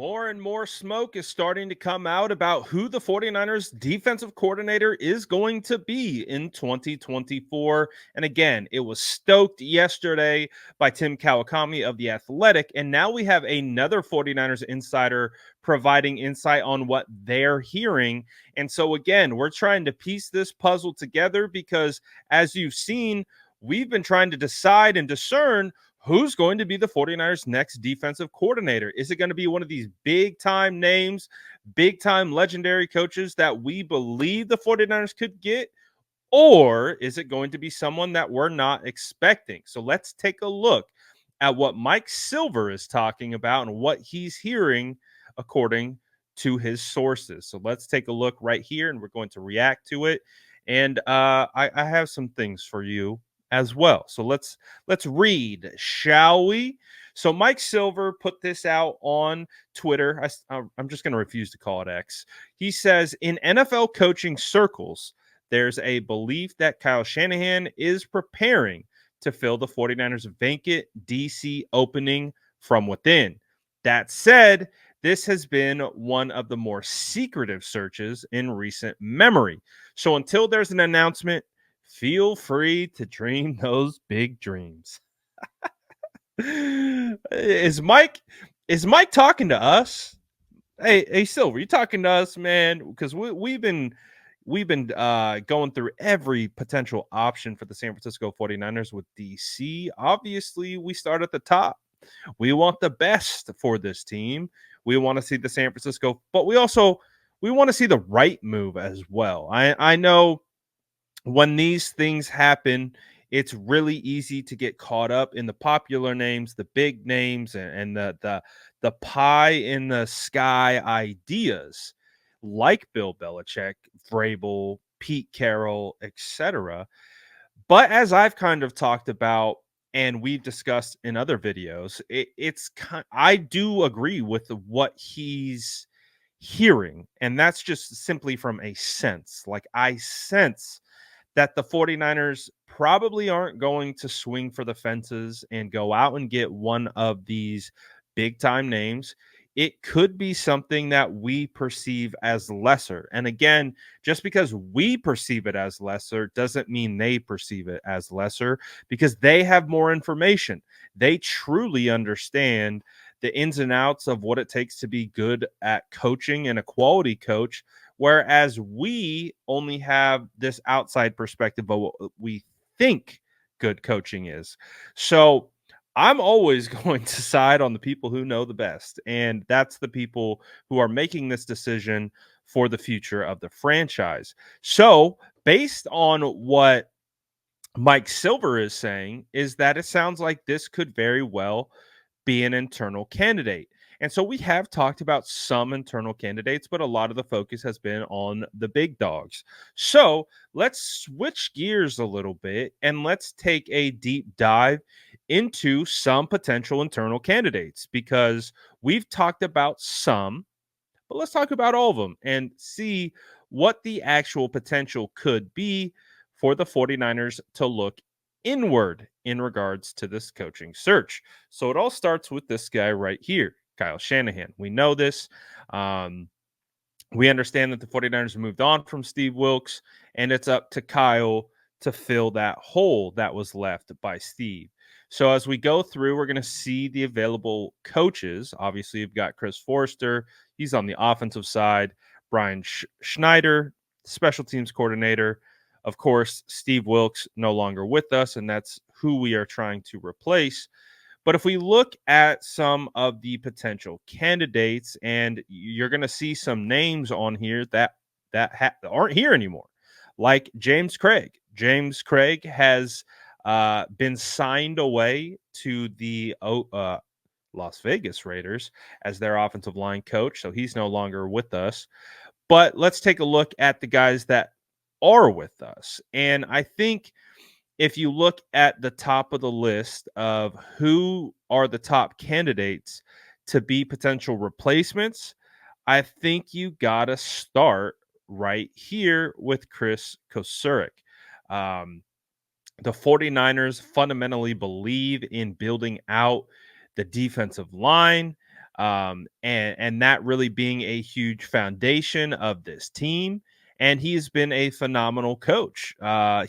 More and more smoke is starting to come out about who the 49ers defensive coordinator is going to be in 2024. And again, it was stoked yesterday by Tim Kawakami of The Athletic. And now we have another 49ers insider providing insight on what they're hearing. And so, again, we're trying to piece this puzzle together because, as you've seen, we've been trying to decide and discern who's going to be the 49ers' next defensive coordinator. Is it going to be one of these big-time names, big-time legendary coaches that we believe the 49ers could get? Or is it going to be someone that we're not expecting? So let's take a look at what Mike Silver is talking about and what he's hearing according to his sources. So let's take a look right here, and we're going to react to it. And I have some things for you as well. So let's read, shall we? So Mike Silver put this out on Twitter. I'm just going to refuse to call it X. He says, in NFL coaching circles, there's a belief that Kyle Shanahan is preparing to fill the 49ers' vacant DC opening from within. That said, this has been one of the more secretive searches in recent memory. So until there's an announcement, feel free to dream those big dreams. Is Mike talking to us? Hey, Silver, you talking to us, man? Because we've been going through every potential option for the San Francisco 49ers with DC. Obviously, we start at the top. We want the best for this team. We want to see the San Francisco, but we want to see the right move as well. I know when these things happen, it's really easy to get caught up in the popular names, the big names, and the pie in the sky ideas like Bill Belichick, Vrabel, Pete Carroll, etc. But as I've kind of talked about and we've discussed in other videos, I do agree with what he's hearing, and that's just simply from a sense. Like, I sense that the 49ers probably aren't going to swing for the fences and go out and get one of these big time names. It could be something that we perceive as lesser. And again, just because we perceive it as lesser doesn't mean they perceive it as lesser, because they have more information. They truly understand the ins and outs of what it takes to be good at coaching and a quality coach, whereas we only have this outside perspective of what we think good coaching is. So I'm always going to side on the people who know the best, and that's the people who are making this decision for the future of the franchise. So based on what Mike Silver is saying, is that it sounds like this could very well be an internal candidate. And so we have talked about some internal candidates, but a lot of the focus has been on the big dogs. So let's switch gears a little bit and let's take a deep dive into some potential internal candidates, because we've talked about some, but let's talk about all of them and see what the actual potential could be for the 49ers to look inward in regards to this coaching search. So it all starts with this guy right here, Kyle Shanahan. We know this. We understand that the 49ers have moved on from Steve Wilks, and it's up to Kyle to fill that hole that was left by Steve. So as we go through, we're going to see the available coaches. Obviously, you've got Chris Forster. He's on the offensive side. Brian Schneider, special teams coordinator. Of course, Steve Wilks no longer with us, and that's who we are trying to replace. But if we look at some of the potential candidates, and you're going to see some names on here that aren't here anymore, like James Craig. James Craig has been signed away to the Las Vegas Raiders as their offensive line coach, so he's no longer with us. But let's take a look at the guys that are with us. And I think if you look at the top of the list of who are the top candidates to be potential replacements, I think you got to start right here with Chris Kosurik. The 49ers fundamentally believe in building out the defensive line. And that really being a huge foundation of this team. And he's been a phenomenal coach.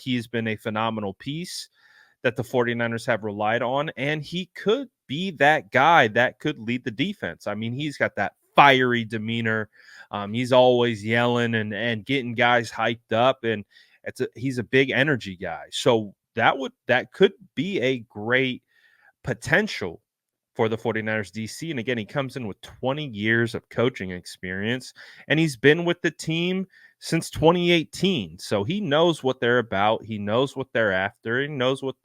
He's been a phenomenal piece that the 49ers have relied on, and he could be that guy that could lead the defense. I mean, he's got that fiery demeanor. He's always yelling and getting guys hyped up, and he's a big energy guy. So that could be a great potential for the 49ers DC. And again, he comes in with 20 years of coaching experience, and he's been with the team since 2018. So he knows what they're about. He knows what they're after. He knows what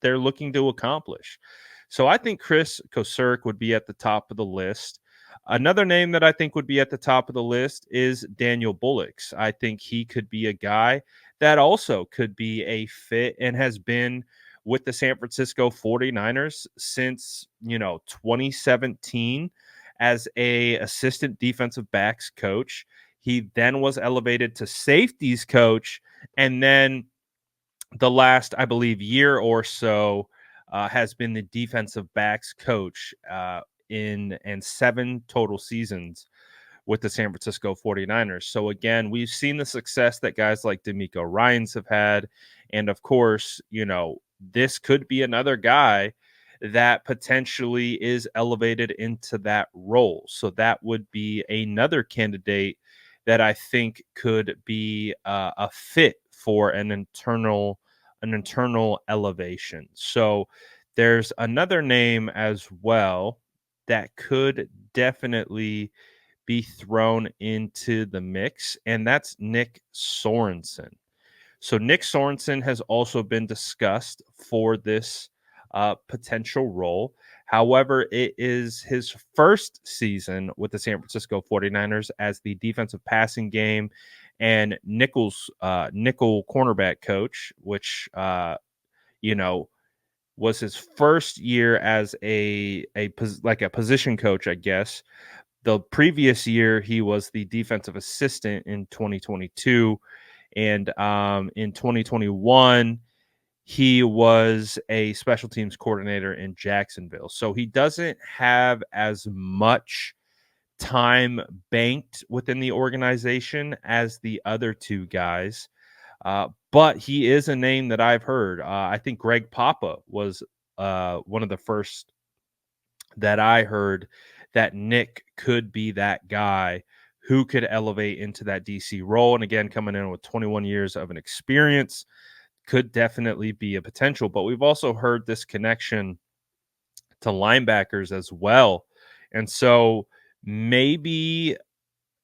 they're looking to accomplish. So I think Chris Kosurik would be at the top of the list. Another name that I think would be at the top of the list is Daniel Bullocks. I think he could be a guy that also could be a fit and has been with the San Francisco 49ers since, 2017 as a assistant defensive backs coach. He then was elevated to safeties coach, and then the last, I believe, year or so has been the defensive backs coach in 7 total seasons with the San Francisco 49ers. So again, we've seen the success that guys like D'Amico Ryans have had. And of course, this could be another guy that potentially is elevated into that role. So that would be another candidate that I think could be a fit for an internal elevation. So there's another name as well that could definitely be thrown into the mix, and that's Nick Sorensen. So Nick Sorensen has also been discussed for this potential role. However, it is his first season with the San Francisco 49ers as the defensive passing game and nickel cornerback coach, which you know was his first year as a position coach, I guess. The previous year, he was the defensive assistant in 2022, and in 2021, he was a special teams coordinator in Jacksonville. So he doesn't have as much time banked within the organization as the other two guys. But he is a name that I've heard. I think Greg Papa was one of the first that I heard that Nick could be that guy who could elevate into that DC role. And again, coming in with 21 years of an experience could definitely be a potential. But we've also heard this connection to linebackers as well. And so maybe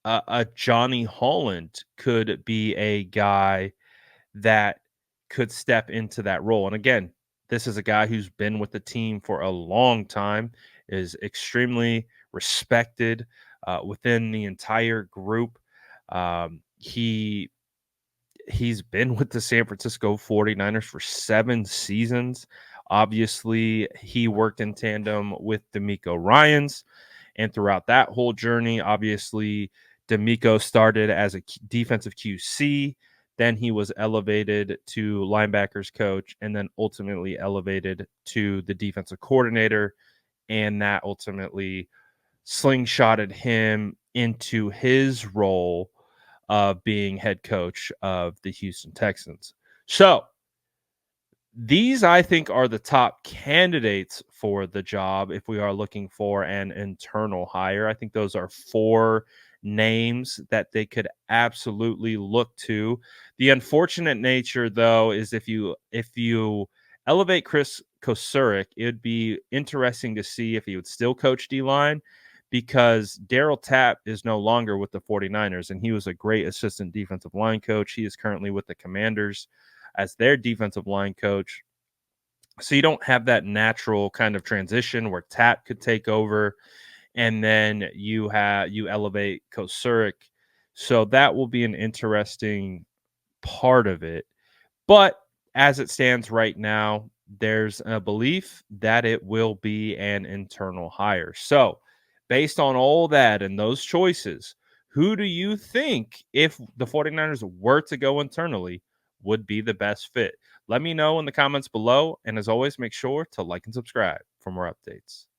a Johnny Holland could be a guy that could step into that role. And again, this is a guy who's been with the team for a long time, is extremely respected within the entire group. He's been with the San Francisco 49ers for 7 seasons. Obviously, he worked in tandem with D'Amico Ryans. And throughout that whole journey, obviously, D'Amico started as a defensive QC. Then he was elevated to linebackers coach and then ultimately elevated to the defensive coordinator. And that ultimately slingshotted him into his role of being head coach of the Houston Texans. So these, I think, are the top candidates for the job if we are looking for an internal hire. I think those are 4 names that they could absolutely look to. The unfortunate nature, though, is if you elevate Chris Kosurik, it'd be interesting to see if he would still coach D-line, because Daryl Tapp is no longer with the 49ers, and he was a great assistant defensive line coach. He is currently with the Commanders as their defensive line coach. So you don't have that natural kind of transition where Tapp could take over, and then you elevate Kosurik. So that will be an interesting part of it. But as it stands right now, there's a belief that it will be an internal hire. So based on all that and those choices, who do you think, if the 49ers were to go internally, would be the best fit? Let me know in the comments below. And as always, make sure to like and subscribe for more updates.